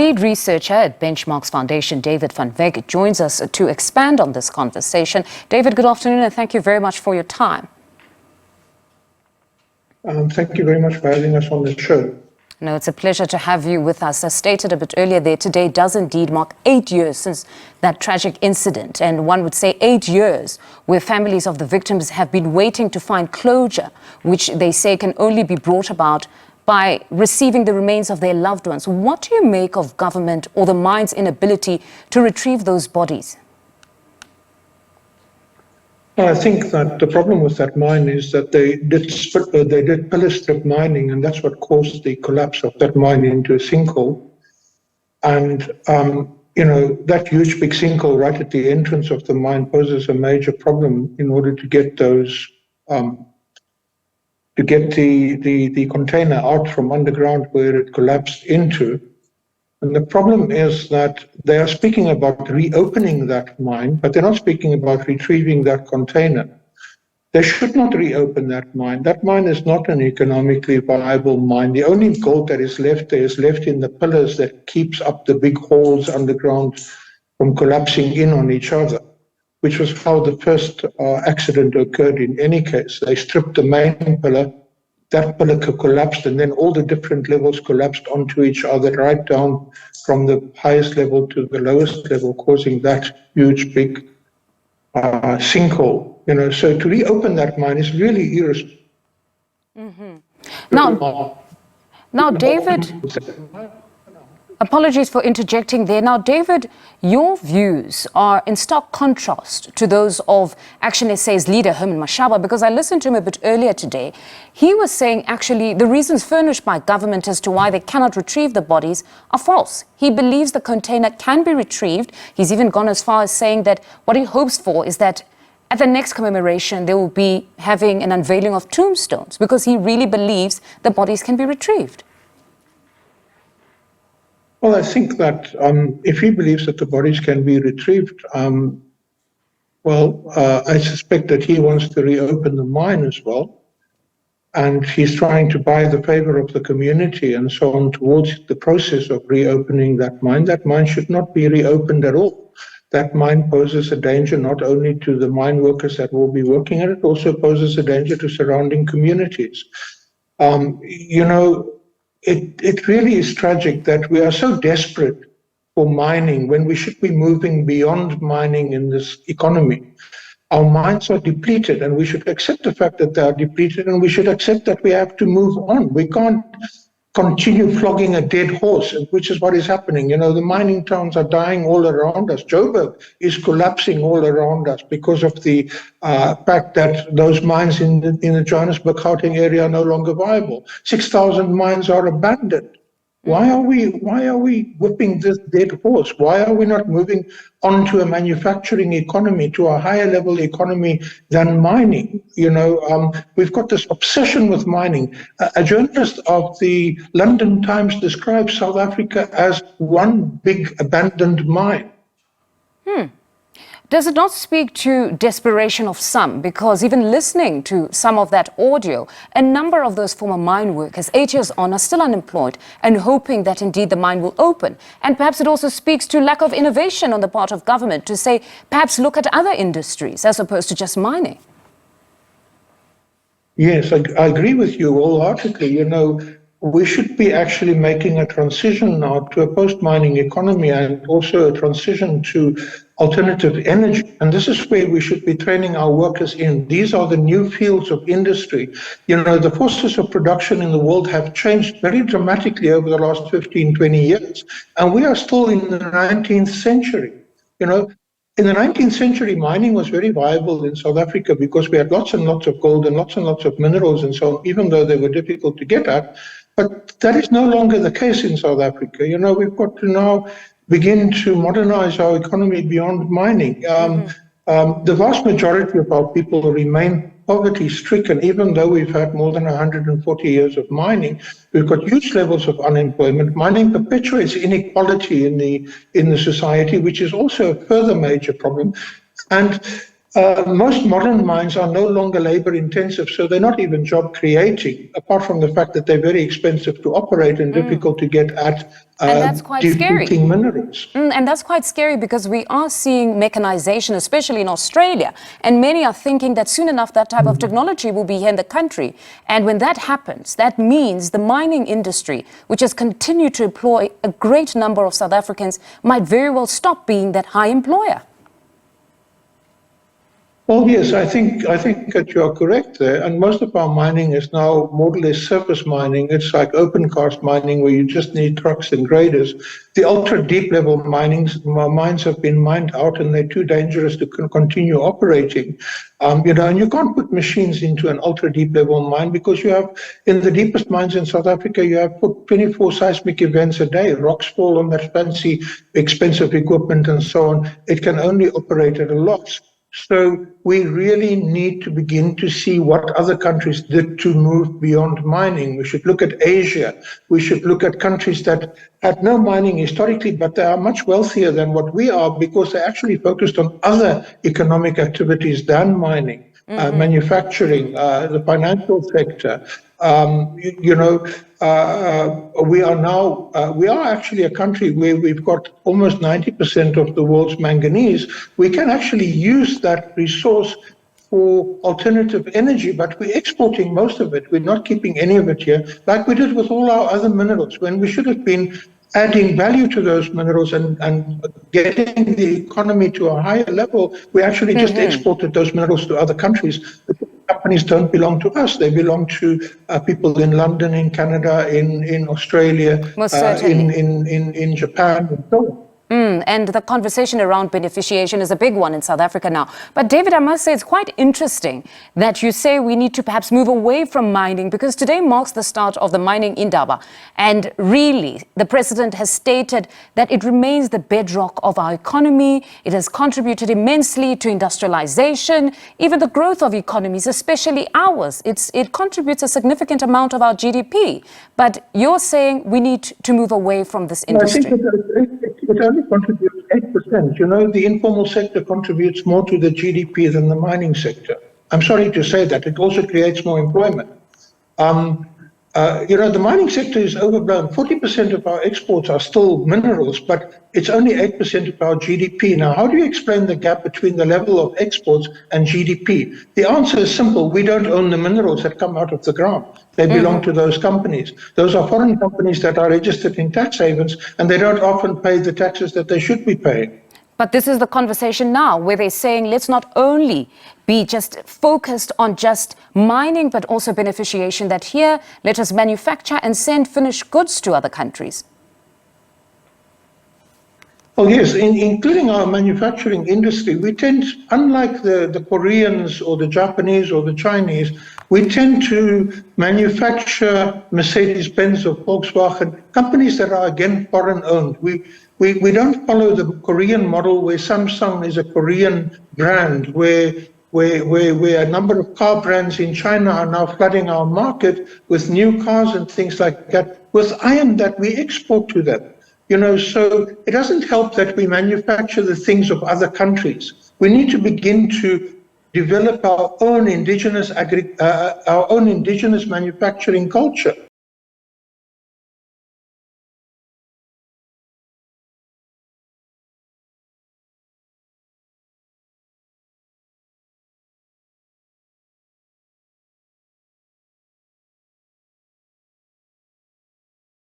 Lead researcher at Benchmarks Foundation, David van Wyk, joins us to expand on this conversation. David, good afternoon, and thank you very much for your time. Thank you very much for having us on the show. No, it's a pleasure to have you with us. As stated a bit earlier there, today does indeed mark 8 years since that tragic incident, and one would say 8 years where families of the victims have been waiting to find closure, which they say can only be brought about by receiving the remains of their loved ones. What do you make of government or the mine's inability to retrieve those bodies? Well, I think that the problem with that mine is that they did pillar strip mining, and that's what caused the collapse of that mine into a sinkhole. And that huge big sinkhole right at the entrance of the mine poses a major problem in order to get those the container out from underground where it collapsed into. And the problem is that they are speaking about reopening that mine, but they're not speaking about retrieving that container. They should not reopen that mine. That mine is not an economically viable mine. The only gold that is left there is left in the pillars that keeps up the big holes underground from collapsing in on each other, which was how the first accident occurred in any case. They stripped the main pillar, that pillar collapsed, and then all the different levels collapsed onto each other, right down from the highest level to the lowest level, causing that huge big sinkhole. So to reopen that mine is really irresponsible. Now, David, apologies for interjecting there. Now, David, your views are in stark contrast to those of ActionSA's leader, Herman Mashaba, because I listened to him a bit earlier today. He was saying, actually, the reasons furnished by government as to why they cannot retrieve the bodies are false. He believes the container can be retrieved. He's even gone as far as saying that what he hopes for is that at the next commemoration, they will be having an unveiling of tombstones, because he really believes the bodies can be retrieved. Well, I think that if he believes that the bodies can be retrieved, I suspect that he wants to reopen the mine as well. And he's trying to buy the favor of the community and so on towards the process of reopening that mine. That mine should not be reopened at all. That mine poses a danger not only to the mine workers that will be working at it, also poses a danger to surrounding communities. It really is tragic that we are so desperate for mining when we should be moving beyond mining in this economy. Our mines are depleted, and we should accept the fact that they are depleted, and we should accept that we have to move on. We can't continue flogging a dead horse, which is what is happening. The mining towns are dying all around us. Joburg is collapsing all around us because of the fact that those mines in the Johannesburg-Gauteng area are no longer viable. 6,000 mines are abandoned. Why are we whipping this dead horse? Why are we not moving on to a manufacturing economy, to a higher level economy than mining? We've got this obsession with mining. A journalist of the London Times describes South Africa as one big abandoned mine. Does it not speak to desperation of some? Because even listening to some of that audio, a number of those former mine workers, 8 years on, are still unemployed and hoping that indeed the mine will open. And perhaps it also speaks to lack of innovation on the part of government to say, perhaps look at other industries as opposed to just mining. Yes, I agree with you wholeheartedly. We should be actually making a transition now to a post-mining economy and also a transition to alternative energy. And this is where we should be training our workers in. These are the new fields of industry. The forces of production in the world have changed very dramatically over the last 15, 20 years. And we are still in the 19th century. In the 19th century, mining was very viable in South Africa because we had lots and lots of gold and lots of minerals and so on, even though they were difficult to get at. But that is no longer the case in South Africa. We've got to now begin to modernize our economy beyond mining. The vast majority of our people remain poverty-stricken, even though we've had more than 140 years of mining. We've got huge levels of unemployment. Mining perpetuates inequality in the society, which is also a further major problem. And Most modern mines are no longer labor intensive, so they're not even job creating, apart from the fact that they're very expensive to operate and difficult to get at And that's quite scary. depleting minerals. And that's quite scary because we are seeing mechanization, especially in Australia. And many are thinking that soon enough that type of technology will be here in the country. And when that happens, that means the mining industry, which has continued to employ a great number of South Africans, might very well stop being that high employer. Well, yes, I think that you are correct there. And most of our mining is now more or less surface mining. It's like open cast mining where you just need trucks and graders. The ultra deep level mines have been mined out and they're too dangerous to continue operating. And you can't put machines into an ultra deep level mine because you have, in the deepest mines in South Africa, you have 24 seismic events a day. Rocks fall on that fancy, expensive equipment and so on. It can only operate at a loss. So we really need to begin to see what other countries did to move beyond mining. We should look at Asia. We should look at countries that had no mining historically, but they are much wealthier than what we are because they actually focused on other economic activities than mining, manufacturing, the financial sector. We are actually a country where we've got almost 90% of the world's manganese. We can actually use that resource for alternative energy, but we're exporting most of it. We're not keeping any of it here, like we did with all our other minerals, when we should have been adding value to those minerals and getting the economy to a higher level. We actually just exported those minerals to other countries. Companies don't belong to us. They belong to people in London, in Canada, in Australia, in Japan, and so on. And the conversation around beneficiation is a big one in South Africa now. But David, I must say it's quite interesting that you say we need to perhaps move away from mining because today marks the start of the mining indaba. And really, the president has stated that it remains the bedrock of our economy. It has contributed immensely to industrialization, even the growth of economies, especially ours. It contributes a significant amount of our GDP. But you're saying we need to move away from this industry. It only contributes 8%. The informal sector contributes more to the GDP than the mining sector. I'm sorry to say that. It also creates more employment. The mining sector is overblown. 40% of our exports are still minerals, but it's only 8% of our GDP. Now, how do you explain the gap between the level of exports and GDP? The answer is simple. We don't own the minerals that come out of the ground. They belong to those companies. Those are foreign companies that are registered in tax havens, and they don't often pay the taxes that they should be paying. But this is the conversation now where they're saying let's not only be just focused on just mining, but also beneficiation, that here, let us manufacture and send finished goods to other countries. Oh yes, including our manufacturing industry, we tend, unlike the Koreans or the Japanese or the Chinese, we tend to manufacture Mercedes-Benz or Volkswagen, companies that are again foreign owned. We don't follow the Korean model where Samsung is a Korean brand, where a number of car brands in China are now flooding our market with new cars and things like that, with iron that we export to them. So it doesn't help that we manufacture the things of other countries. We need to begin to develop our own indigenous manufacturing culture.